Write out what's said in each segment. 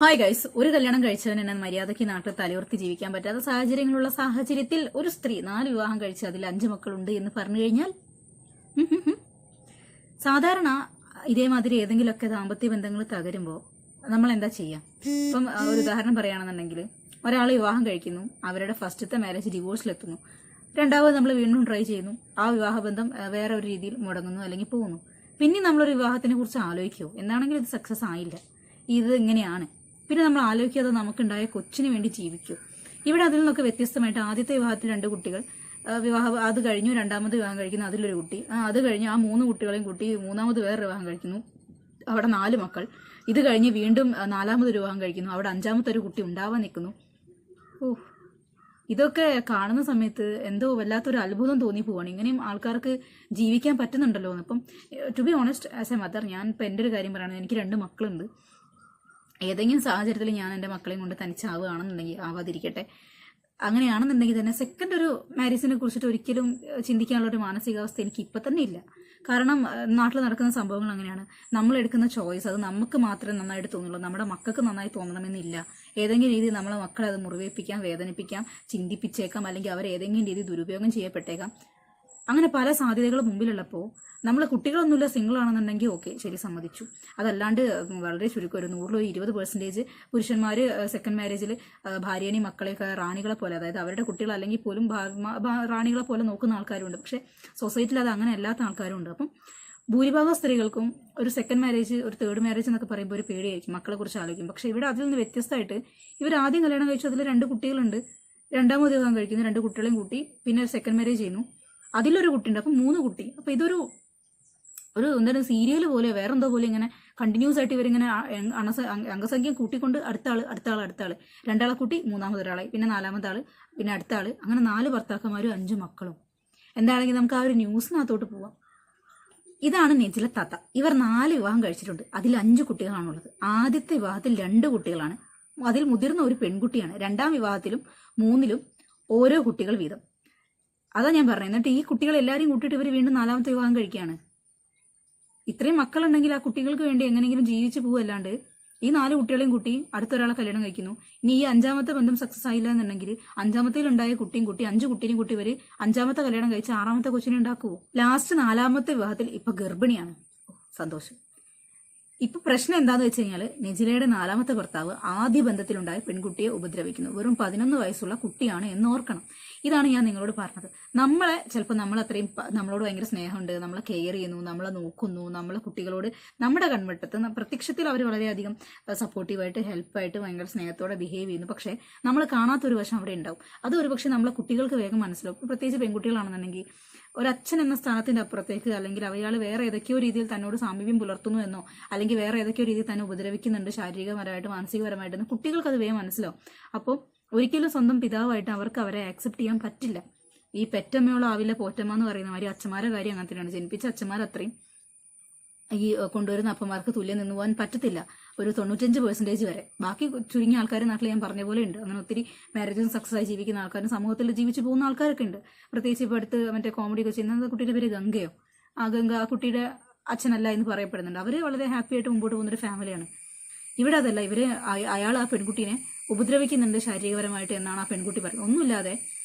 Hi guys, ഒരു കല്യാണം കഴിച്ചവൻ എന്നെ മര്യാദയ്ക്ക് നാട്ടിൽ തലയുർത്തി ജീവിക്കാൻ പറ്റാത്ത സാഹചര്യത്തിൽ ഒരു സ്ത്രീ 4 വിവാഹം കഴിച്ച് അതിൽ 5 മക്കളുണ്ട് എന്ന് പറഞ്ഞു കഴിഞ്ഞാൽ സാധാരണ ഇതേമാതിരി ഏതെങ്കിലുമൊക്കെ ദാമ്പത്യ ബന്ധങ്ങൾ തകരുമ്പോൾ നമ്മൾ എന്താ ചെയ്യാം? ഇപ്പം ഒരു ഉദാഹരണം പറയുകയാണെന്നുണ്ടെങ്കിൽ ഒരാൾ വിവാഹം കഴിക്കുന്നു, അവരുടെ ഫസ്റ്റത്തെ മാരേജ് ഡിവോഴ്സിലെത്തുന്നു, രണ്ടാമത് നമ്മൾ വീണ്ടും ട്രൈ ചെയ്യുന്നു, ആ വിവാഹബന്ധം വേറെ ഒരു രീതിയിൽ മുടങ്ങുന്നു അല്ലെങ്കിൽ പോകുന്നു. പിന്നെ നമ്മളൊരു വിവാഹത്തിനെ കുറിച്ച് ആലോചിക്കുമോ? എന്താണെങ്കിലും ഇത് സക്സസ് ആയില്ല, ഇത് ഇങ്ങനെയാണ്. പിന്നെ നമ്മൾ ആലോചിക്കാതെ നമുക്കുണ്ടായ കൊച്ചിന് വേണ്ടി ജീവിക്കൂ. ഇവിടെ അതിൽ നിന്നൊക്കെ വ്യത്യസ്തമായിട്ട് ആദ്യത്തെ വിവാഹത്തിൽ 2 കുട്ടികൾ, അത് കഴിഞ്ഞു രണ്ടാമത് വിവാഹം കഴിക്കുന്നു, അതിലൊരു കുട്ടി, അത് കഴിഞ്ഞ് ആ 3 കുട്ടികളെയും കുട്ടി മൂന്നാമത് വേറെ വിവാഹം കഴിക്കുന്നു, അവിടെ 4 മക്കൾ. ഇത് കഴിഞ്ഞ് വീണ്ടും 4ാമത് വിവാഹം കഴിക്കുന്നു, അവിടെ 5ാമത്തെ ഒരു കുട്ടി ഉണ്ടാവാൻ നിൽക്കുന്നു. ഇതൊക്കെ കാണുന്ന സമയത്ത് എന്തോ വല്ലാത്തൊരു അത്ഭുതം തോന്നി പോവാണ്. ഇങ്ങനെയും ആൾക്കാർക്ക് ജീവിക്കാൻ പറ്റുന്നുണ്ടല്ലോ എന്ന്. ഇപ്പം to be honest as a mother, ഞാൻ ഇപ്പം എൻ്റെ ഒരു കാര്യം പറയുകയാണെങ്കിൽ എനിക്ക് 2 മക്കളുണ്ട്. ഏതെങ്കിലും സാഹചര്യത്തിൽ ഞാൻ എൻ്റെ മക്കളെയും കൊണ്ട് തനിച്ചാവുകയാണെന്നുണ്ടെങ്കിൽ, ആവാതിരിക്കട്ടെ, അങ്ങനെയാണെന്നുണ്ടെങ്കിൽ തന്നെ സെക്കൻഡ് ഒരു മാരേജിനെ കുറിച്ചിട്ട് ഒരിക്കലും ചിന്തിക്കാനുള്ള ഒരു മാനസികാവസ്ഥ എനിക്ക് ഇപ്പം തന്നെ ഇല്ല. കാരണം നാട്ടിൽ നടക്കുന്ന സംഭവങ്ങൾ അങ്ങനെയാണ്. നമ്മൾ എടുക്കുന്ന ചോയ്സ് അത് നമുക്ക് മാത്രമേ നന്നായിട്ട് തോന്നുള്ളൂ, നമ്മുടെ മക്കൾക്ക് നന്നായി തോന്നണമെന്നില്ല. ഏതെങ്കിലും രീതിയിൽ നമ്മളെ മക്കളെ അത് മുറിവേൽപ്പിക്കാം, വേദനിപ്പിക്കാം, ചിന്തിപ്പിച്ചേക്കാം, അല്ലെങ്കിൽ അവർ ഏതെങ്കിലും രീതി ദുരുപയോഗം ചെയ്യപ്പെട്ടേക്കാം. അങ്ങനെ പല സാധ്യതകളും മുമ്പിലുള്ളപ്പോൾ നമ്മൾ കുട്ടികളൊന്നുമില്ല, സിംഗിൾ ആണെന്നുണ്ടെങ്കിൽ ഓക്കെ, ശരി, സമ്മതിച്ചു. അതല്ലാണ്ട് വളരെ ചുരുക്കം ഒരു 100-20% പുരുഷന്മാർ സെക്കൻഡ് മാരേജിൽ ഭാര്യേനെയും മക്കളെയൊക്കെ റാണികളെ പോലെ, അതായത് അവരുടെ കുട്ടികൾ അല്ലെങ്കിൽ പോലും റാണികളെ പോലെ നോക്കുന്ന ആൾക്കാരുണ്ട്. പക്ഷേ സൊസൈറ്റിയിൽ അത് അങ്ങനെ അല്ലാത്ത ആൾക്കാരുണ്ട്. അപ്പം ഭൂരിഭാഗം സ്ത്രീകൾക്കും ഒരു സെക്കൻഡ് മാരേജ്, ഒരു തേർഡ് മാരേജ് എന്നൊക്കെ പറയുമ്പോൾ ഒരു പേടിയായിരിക്കും, മക്കളെ കുറിച്ച് ആലോചിക്കും. പക്ഷേ ഇവിടെ അതിൽ നിന്ന് വ്യത്യസ്തമായിട്ട് ഇവർ ആദ്യം കല്യാണം കഴിച്ചു, അതിൽ 2 കുട്ടികളുണ്ട്, രണ്ടാമത് വിവാഹം കഴിക്കുന്നു, 2 കുട്ടികളെയും കൂട്ടി, പിന്നെ സെക്കൻഡ് മാരേജ് ചെയ്യുന്നു, അതിലൊരു കുട്ടിയുണ്ട്, അപ്പം 3 കുട്ടി. അപ്പം ഇതൊരു എന്താണ് സീരിയൽ പോലെ വേറെന്തോ പോലെ ഇങ്ങനെ കണ്ടിന്യൂസ് ആയിട്ട് ഇവരിങ്ങനെ അംഗസംഖ്യ കൂട്ടിക്കൊണ്ട് അടുത്താള് 2 കൂട്ടി, മൂന്നാമത് ഒരാളെ, പിന്നെ 4ാമത്തെ ആള്, പിന്നെ അടുത്ത ആള്, അങ്ങനെ 4 ഭർത്താക്കന്മാരും 5 മക്കളും. എന്താണെങ്കിൽ നമുക്ക് ആ ഒരു ന്യൂസിനകത്തോട്ട് പോവാം. ഇതാണ് നെജില താത്ത. ഇവർ 4 വിവാഹം കഴിച്ചിട്ടുണ്ട്, അതിൽ 5 കുട്ടികളാണുള്ളത്. ആദ്യത്തെ വിവാഹത്തിൽ 2 കുട്ടികളാണ്, അതിൽ മുതിർന്ന ഒരു പെൺകുട്ടിയാണ്. 2ാം വിവാഹത്തിലും 3ലും ഓരോ കുട്ടികൾ വീതം. അതാ ഞാൻ പറഞ്ഞത്. എന്നിട്ട് ഈ കുട്ടികൾ എല്ലാവരെയും കൂട്ടിയിട്ട് ഇവർ വീണ്ടും 4ാമത്തെ വിവാഹം കഴിക്കുകയാണ്. ഇത്രയും മക്കളുണ്ടെങ്കിൽ ആ കുട്ടികൾക്ക് വേണ്ടി എങ്ങനെയെങ്കിലും ജീവിച്ചു പോവല്ലാണ്ട് ഈ 4 കുട്ടികളെയും കൂട്ടി അടുത്തൊരാളെ കല്യാണം കഴിക്കുന്നു. ഇനി ഈ 5ാമത്തെ ബന്ധം സക്സസ് ആയില്ല എന്നുണ്ടെങ്കിൽ 5ാമത്തേലുണ്ടായ കുട്ടിയും കൂട്ടി 5 കുട്ടിയും കൂട്ടി ഇവര് 5ാമത്തെ കല്യാണം കഴിച്ച് 6ാമത്തെ കൊച്ചിനെ ഉണ്ടാക്കുവോ? ലാസ്റ്റ് 4ാമത്തെ വിവാഹത്തിൽ ഇപ്പൊ ഗർഭിണിയാണ്. സന്തോഷം. ഇപ്പൊ പ്രശ്നം എന്താന്ന് വെച്ച് കഴിഞ്ഞാൽ നെജിലയുടെ 4ാമത്തെ ഭർത്താവ് ആദ്യ ബന്ധത്തിലുണ്ടായ പെൺകുട്ടിയെ ഉപദ്രവിക്കുന്നു. വെറും 11 വയസ്സുള്ള കുട്ടിയാണ് എന്ന് ഓർക്കണം. ഇതാണ് ഞാൻ നിങ്ങളോട് പറഞ്ഞത്. നമ്മളെ ചിലപ്പോൾ നമ്മളത്രയും നമ്മളോട് ഭയങ്കര സ്നേഹമുണ്ട്, നമ്മളെ കെയർ ചെയ്യുന്നു, നമ്മളെ നോക്കുന്നു, നമ്മളെ കുട്ടികളോട് നമ്മുടെ കൺവെട്ടത്ത് പ്രത്യക്ഷത്തിൽ അവർ വളരെയധികം സപ്പോർട്ടീവായിട്ട് ഹെൽപ്പായിട്ട് ഭയങ്കര സ്നേഹത്തോടെ ബിഹേവ് ചെയ്യുന്നു. പക്ഷേ നമ്മൾ കാണാത്തൊരു വശം അവിടെ ഉണ്ടാവും. അത് ഒരുപക്ഷെ നമ്മളെ കുട്ടികൾക്ക് വേഗം മനസ്സിലാവും. പ്രത്യേകിച്ച് പെൺകുട്ടികളാണെന്നുണ്ടെങ്കിൽ ഒരച്ഛൻ എന്ന സ്ഥാനത്തിന്റെ അപ്പുറത്തേക്ക്, അല്ലെങ്കിൽ അയാൾ വേറെ ഏതൊക്കെയോ രീതിയിൽ തന്നോട് സാമീപ്യം പുലർത്തുന്നു എന്നോ, അല്ലെങ്കിൽ വേറെ ഏതൊക്കെയോ രീതിയിൽ തന്നെ ഉപദ്രവിക്കുന്നുണ്ട് ശാരീരികപരമായിട്ട് മാനസികപരമായിട്ട്, കുട്ടികൾക്ക് അത് വേഗം മനസ്സിലാവും. അപ്പോൾ ഒരിക്കലും സ്വന്തം പിതാവായിട്ട് അവർക്ക് അവരെ ആക്സെപ്റ്റ് ചെയ്യാൻ പറ്റില്ല. ഈ പെറ്റമ്മയോളം ആവില്ല പോറ്റമ്മ എന്ന് പറയുന്ന മാതിരി അച്ഛന്മാരുടെ കാര്യം അങ്ങനെ തന്നെയാണ്. ജനിപ്പിച്ച അച്ഛന്മാർ അത്രയും ഈ കൊണ്ടുവരുന്ന അപ്പന്മാർക്ക് തുല്യം നിന്ന് പോകാൻ പറ്റത്തില്ല, ഒരു 95% വരെ. ബാക്കി ചുരുങ്ങിയ ആൾക്കാർ നാട്ടിൽ ഞാൻ പറഞ്ഞ പോലെ ഉണ്ട്. അങ്ങനെ ഒത്തിരി മാരേജും സക്സസ് ആയി ജീവിക്കുന്ന ആൾക്കാരും സമൂഹത്തിൽ ജീവിച്ചു പോകുന്ന ആൾക്കാരൊക്കെ ഉണ്ട്. പ്രത്യേകിച്ച് ഇപ്പോൾ അടുത്ത് മറ്റേ കോമഡി ഒക്കെ ചെയ്യുന്ന കുട്ടിയുടെ പേര് ഗംഗയോ, ആ കുട്ടിയുടെ അച്ഛനല്ല എന്ന് പറയപ്പെടുന്നുണ്ട്. അവർ വളരെ ഹാപ്പി ആയിട്ട് മുമ്പോട്ട് പോകുന്നൊരു ഫാമിലിയാണ്. ഇവിടെ അതല്ല, അയാൾ ആ പെൺകുട്ടീനെ ഉപദ്രവിക്കുന്നുണ്ട് ശാരീരികപരമായിട്ട് എന്നാണ് ആ പെൺകുട്ടി പറയുന്നത്. ഒന്നുമില്ലാതെ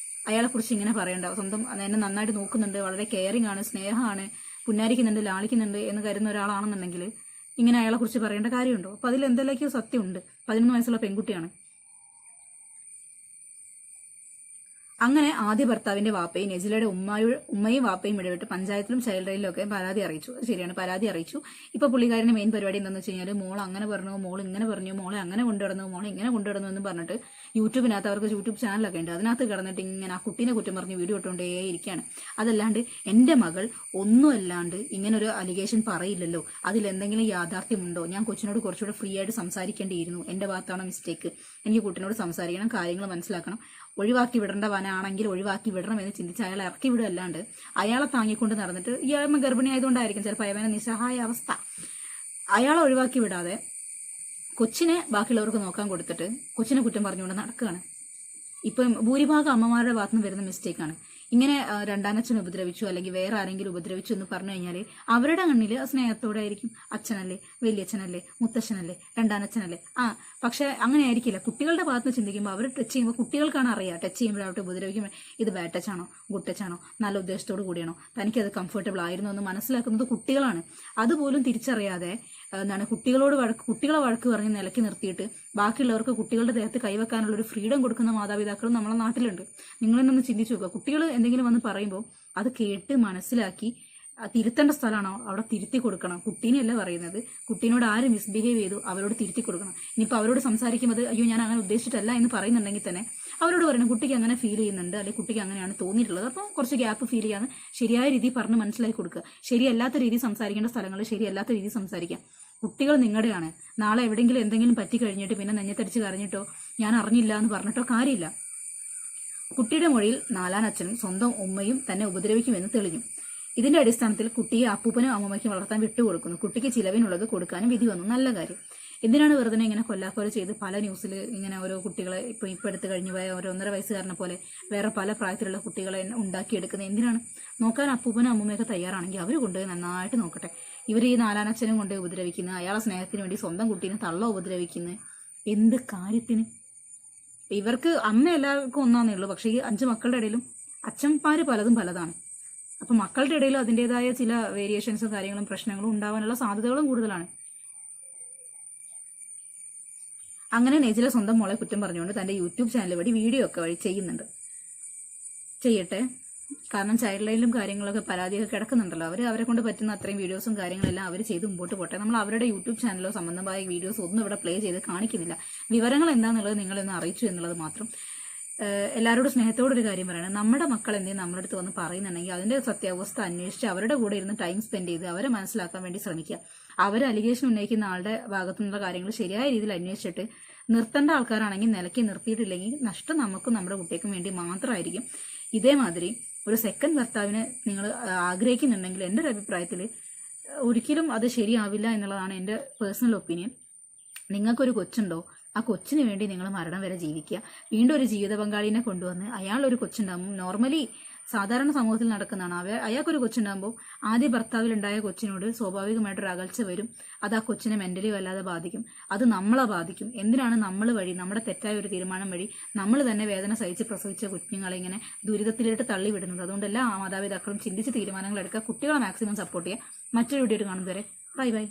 അയാളെക്കുറിച്ച് ഇങ്ങനെ പറയണ്ട, സ്വന്തം എന്നെ നന്നായിട്ട് നോക്കുന്നുണ്ട്, വളരെ കെയറിങ് ആണ്, സ്നേഹമാണ്, പുന്നാരിക്കുന്നുണ്ട്, ലാളിക്കുന്നുണ്ട് എന്ന് കരുതുന്ന ഒരാളാണെന്നുണ്ടെങ്കിൽ ഇങ്ങനെ അയാളെക്കുറിച്ച് പറയേണ്ട കാര്യമുണ്ടോ? അപ്പോൾ അതിൽ എന്തെല്ലാമൊക്കെയോ സത്യമുണ്ട്. 11 വയസ്സുള്ള പെൺകുട്ടിയാണ്. അങ്ങനെ ആദ്യ ഭർത്താവിന്റെ വാപ്പയും നെജിലയുടെ ഉമ്മയും വാപ്പയും ഇടപെട്ട് പഞ്ചായത്തിലും ചൈൽഡ് ലൈനിലും ഒക്കെ പരാതി അറിയിച്ചു. ശരിയാണ്, പരാതി അറിയിച്ചു. ഇപ്പൊ പുള്ളിക്കാരന്റെ മെയിൻ പരിപാടി എന്താണെന്ന് വെച്ച് കഴിഞ്ഞാൽ മോൾ അങ്ങനെ പറഞ്ഞു, മോൾ ഇങ്ങനെ പറഞ്ഞു, മോളെ അങ്ങനെ കൊണ്ടുവരുന്നു, മോളെ ഇങ്ങനെ കൊണ്ടുവരുന്നു എന്ന് പറഞ്ഞിട്ട് യൂട്യൂബിനകത്ത്, അവർക്ക് യൂട്യൂബ് ചാനലൊക്കെ ഉണ്ട്, അതിനകത്ത് കിടന്നിട്ട് ഇങ്ങനെ ആ കുട്ടീനെ കുറ്റം പറഞ്ഞ് വീഡിയോ ഇട്ടുകൊണ്ടേ ഇരിക്കുകയാണ്. അതല്ലാണ്ട് എൻ്റെ മകൾ ഒന്നും അല്ലാണ്ട് ഇങ്ങനൊരു അലിഗേഷൻ പറയില്ലല്ലോ, അതിലെന്തെങ്കിലും യാഥാർത്ഥ്യമുണ്ടോ? ഞാൻ കൊച്ചിനോട് കുറച്ചുകൂടെ ഫ്രീ ആയിട്ട് സംസാരിക്കേണ്ടിയിരുന്നു, എൻ്റെ ഭാഗത്താണ് മിസ്റ്റേക്ക്, എനിക്ക് കുട്ടീനോട് സംസാരിക്കണം, കാര്യങ്ങൾ മനസ്സിലാക്കണം, ഒഴിവാക്കി വിടേണ്ടവനാണെങ്കിൽ ഒഴിവാക്കി വിടണം എന്ന് ചിന്തിച്ച് അയാളെ ഇറക്കി വിടുകയല്ലാണ്ട് അയാളെ താങ്ങിക്കൊണ്ട് നടന്നിട്ട്, ഇയാൾ ഗർഭിണി ആയതുകൊണ്ടായിരിക്കും ചിലപ്പോൾ അയവനെ നിസ്സഹായ അവസ്ഥ, അയാളെ ഒഴിവാക്കി വിടാതെ കൊച്ചിനെ ബാക്കിയുള്ളവർക്ക് നോക്കാൻ കൊടുത്തിട്ട് കൊച്ചിനെ കുറ്റം പറഞ്ഞുകൊണ്ട് നടക്കുകയാണ്. ഇപ്പം ഭൂരിഭാഗം അമ്മമാരുടെ ഭാഗത്തുനിന്ന് വരുന്ന മിസ്റ്റേക്കാണ്. ഇങ്ങനെ രണ്ടാനച്ഛൻ ഉപദ്രവിച്ചു അല്ലെങ്കിൽ വേറെ ആരെങ്കിലും ഉപദ്രവിച്ചു എന്ന് പറഞ്ഞു കഴിഞ്ഞാൽ അവരുടെ കണ്ണിൽ സ്നേഹത്തോടെ ആയിരിക്കും. അച്ഛനല്ലേ, വലിയച്ഛനല്ലേ, മുത്തച്ഛനല്ലേ, രണ്ടാനച്ഛനല്ലേ, പക്ഷെ അങ്ങനെ ആയിരിക്കില്ല. കുട്ടികളുടെ ഭാഗത്ത് നിന്ന് ചിന്തിക്കുമ്പോൾ അവർ ടച്ച് ചെയ്യുമ്പോൾ കുട്ടികൾക്കാണ് അറിയാം, ടച്ച് ചെയ്യുമ്പോഴാവട്ടെ ഉപദ്രവിക്കുമ്പോൾ ഇത് ബാഡ് ടച്ച് ആണോ, ഗുഡ് ടച്ച് ആണോ, നല്ല ഉദ്ദേശത്തോടു കൂടിയാണോ, തനിക്കത് കംഫർട്ടബിൾ ആയിരുന്നു എന്ന് മനസ്സിലാക്കുന്നത് കുട്ടികളാണ്. അതുപോലും തിരിച്ചറിയാതെ കുട്ടികളെ വഴക്ക് പറഞ്ഞ് നിലയ്ക്ക് നിർത്തിയിട്ട് ബാക്കിയുള്ളവർക്ക് കുട്ടികളുടെ ദേഹത്ത് കൈവെക്കാനുള്ള ഒരു ഫ്രീഡം കൊടുക്കുന്ന മാതാപിതാക്കളും നമ്മളെ നാട്ടിലുണ്ട്. നിങ്ങൾ തന്നെ ഒന്ന് ചിന്തിച്ചു നോക്കുക. കുട്ടികൾ എന്തെങ്കിലും വന്ന് പറയുമ്പോൾ അത് കേട്ട് മനസ്സിലാക്കി തിരുത്തേണ്ട സ്ഥലമാണോ അവിടെ തിരുത്തി കൊടുക്കണം. കുട്ടീനെയല്ല പറയുന്നത്, കുട്ടീനോട് ആര് മിസ്ബിഹേവ് ചെയ്തു അവരോട് തിരുത്തി കൊടുക്കണം. ഇനിയിപ്പോൾ അവരോട് സംസാരിക്കുമ്പോൾ അയ്യോ ഞാൻ അങ്ങനെ ഉദ്ദേശിച്ചിട്ടല്ല എന്ന് പറയുന്നുണ്ടെങ്കിൽ തന്നെ അവരോട് പറയണം കുട്ടിക്ക് അങ്ങനെ ഫീൽ ചെയ്യുന്നുണ്ട്, അല്ലെങ്കിൽ കുട്ടിക്ക് അങ്ങനെയാണ് തോന്നിയിട്ടുള്ളത്, അപ്പോൾ കുറച്ച് ഗ്യാപ്പ് ഫീൽ ചെയ്യാതെ ശരിയായ രീതിയിൽ പറഞ്ഞ് മനസ്സിലാക്കി കൊടുക്കുക. ശരിയല്ലാത്ത രീതിയിൽ സംസാരിക്കേണ്ട സ്ഥലങ്ങളിൽ ശരിയല്ലാത്ത രീതിയിൽ സംസാരിക്കാം. കുട്ടികൾ നിങ്ങളുടെയാണ്. നാളെ എവിടെയെങ്കിലും എന്തെങ്കിലും പറ്റി കഴിഞ്ഞിട്ട് പിന്നെ നെഞ്ഞത്തടിച്ച് കരഞ്ഞിട്ടോ ഞാൻ അറിഞ്ഞില്ല എന്ന് പറഞ്ഞിട്ടോ കാര്യമില്ല. കുട്ടിയുടെ മൊഴിയിൽ നാലാനച്ഛനും സ്വന്തം ഉമ്മയും തന്നെ ഉപദ്രവിക്കുമെന്ന് തെളിഞ്ഞു. ഇതിന്റെ അടിസ്ഥാനത്തിൽ കുട്ടിയെ അപ്പൂപ്പനും അമ്മൂമ്മയ്ക്കും വളർത്താൻ വിട്ടുകൊടുക്കുന്നു. കുട്ടിക്ക് ചിലവിനുള്ളത് കൊടുക്കാനും വിധി വന്നു. നല്ല കാര്യം. എന്തിനാണ് വെറുതെ ഇങ്ങനെ കൊല്ലാക്കൊല ചെയ്ത് പല ന്യൂസിൽ ഇങ്ങനെ ഓരോ കുട്ടികളെ ഇപ്പൊ എടുത്തു കഴിഞ്ഞു പോയ ഒരു 1.5 വയസ്സുകാരനെ പോലെ വേറെ പല പ്രായത്തിലുള്ള കുട്ടികളെ ഉണ്ടാക്കിയെടുക്കുന്നത് എന്തിനാണ്? നോക്കാൻ അപ്പൂപ്പനും അമ്മൂമ്മയൊക്കെ തയ്യാറാണെങ്കിൽ അവർ കൊണ്ടുപോയി നന്നായിട്ട് നോക്കട്ടെ. ഇവർ ഈ നാലാനച്ഛനും കൊണ്ടുപോയി ഉപദ്രവിക്കുന്നത്, അയാളെ സ്നേഹത്തിന് വേണ്ടി സ്വന്തം കുട്ടീനെ തള്ള ഉപദ്രവിക്കുന്നത് എന്ത് കാര്യത്തിന്? ഇവർക്ക് അമ്മ എല്ലാവർക്കും ഒന്നാന്നേ ഉള്ളൂ, പക്ഷേ ഈ 5 മക്കളുടെ ഇടയിലും അച്ഛന്മാര് പലതാണ്. അപ്പൊ മക്കളുടെ ഇടയിലും അതിൻ്റെതായ ചില വേരിയേഷൻസും കാര്യങ്ങളും പ്രശ്നങ്ങളും ഉണ്ടാവാനുള്ള സാധ്യതകളും കൂടുതലാണ്. അങ്ങനെ നെജില സ്വന്തം മോളെ കുറ്റം പറഞ്ഞുകൊണ്ട് തന്റെ യൂട്യൂബ് ചാനൽ വഴി വീഡിയോ ഒക്കെ വഴി ചെയ്യുന്നുണ്ട്. ചെയ്യട്ടെ, കാരണം ചൈൽഡ് ലൈനിലും കാര്യങ്ങളൊക്കെ പരാതിയൊക്കെ കിടക്കുന്നുണ്ടല്ലോ. അവരെ കൊണ്ട് പറ്റുന്ന അത്രയും വീഡിയോസും കാര്യങ്ങളെല്ലാം അവർ ചെയ്ത് മുമ്പോട്ട് പോട്ടെ. നമ്മൾ അവരുടെ യൂട്യൂബ് ചാനലോ സംബന്ധമായ വീഡിയോസ് ഒന്നും ഇവിടെ പ്ലേ ചെയ്ത് കാണിക്കുന്നില്ല. വിവരങ്ങൾ എന്താണെന്നുള്ളത് നിങ്ങളൊന്ന് അറിയിച്ചു എന്നുള്ളത് മാത്രം. എല്ലാവരോടും സ്നേഹത്തോടൊരു കാര്യം പറയണം. നമ്മുടെ മക്കൾ എന്തെങ്കിലും നമ്മുടെ അടുത്ത് വന്ന് പറയുന്നുണ്ടെങ്കിൽ അതിന്റെ സത്യാവസ്ഥ അന്വേഷിച്ച് അവരുടെ കൂടെ ഇരുന്ന് ടൈം സ്പെൻഡ് ചെയ്ത് അവരെ മനസ്സിലാക്കാൻ വേണ്ടി ശ്രമിക്കുക. അവർ അലിഗേഷൻ ഉന്നയിക്കുന്ന ആളുടെ ഭാഗത്തു നിന്നുള്ള കാര്യങ്ങൾ ശരിയായ രീതിയിൽ അന്വേഷിച്ചിട്ട് നിർത്തേണ്ട ആൾക്കാരാണെങ്കിൽ നിലയ്ക്ക് നിർത്തിയിട്ടില്ലെങ്കിൽ നഷ്ടം നമുക്കും നമ്മുടെ കുട്ടിക്കും വേണ്ടി മാത്രമായിരിക്കും. ഇതേമാതിരി ഒരു സെക്കൻഡ് ഭർത്താവിനെ നിങ്ങൾ ആഗ്രഹിക്കുന്നുണ്ടെങ്കിൽ എൻ്റെ ഒരു അഭിപ്രായത്തിൽ ഒരിക്കലും അത് ശരിയാവില്ല എന്നുള്ളതാണ് എൻ്റെ പേഴ്സണൽ ഒപ്പീനിയൻ. നിങ്ങൾക്കൊരു കൊച്ചുണ്ടോ, ആ കൊച്ചിന് വേണ്ടി നിങ്ങൾ മരണം വരെ ജീവിക്കുക. വീണ്ടും ഒരു ജീവിത പങ്കാളിനെ കൊണ്ടുവന്ന് അയാളൊരു കൊച്ചുണ്ടാകുമ്പോൾ നോർമലി സാധാരണ സമൂഹത്തിൽ നടക്കുന്നതാണ്. അയാൾക്കൊരു കൊച്ചുണ്ടാകുമ്പോൾ ആദ്യ ഭർത്താവിലുണ്ടായ കൊച്ചിനോട് സ്വാഭാവികമായിട്ടൊരു അകൽച്ച വരും. അത് ആ കൊച്ചിനെ മെന്റലി വല്ലാതെ ബാധിക്കും. അത് നമ്മളെ ബാധിക്കും. എന്തിനാണ് നമ്മൾ വഴി, നമ്മുടെ തെറ്റായ ഒരു തീരുമാനം വഴി നമ്മൾ തന്നെ വേദന സഹിച്ച് പ്രസവിച്ച കുഞ്ഞുങ്ങളെ ഇങ്ങനെ ദുരിതത്തിലേക്ക് തള്ളിവിടുന്നത്? അതുകൊണ്ട് എല്ലാ മാതാപിതാക്കളും ചിന്തിച്ച് തീരുമാനങ്ങൾ എടുക്കുക. കുട്ടികളെ മാക്സിമം സപ്പോർട്ട് ചെയ്യുക. മറ്റൊരു വീഡിയോ കാണുന്നവരെ ബൈ ബൈ.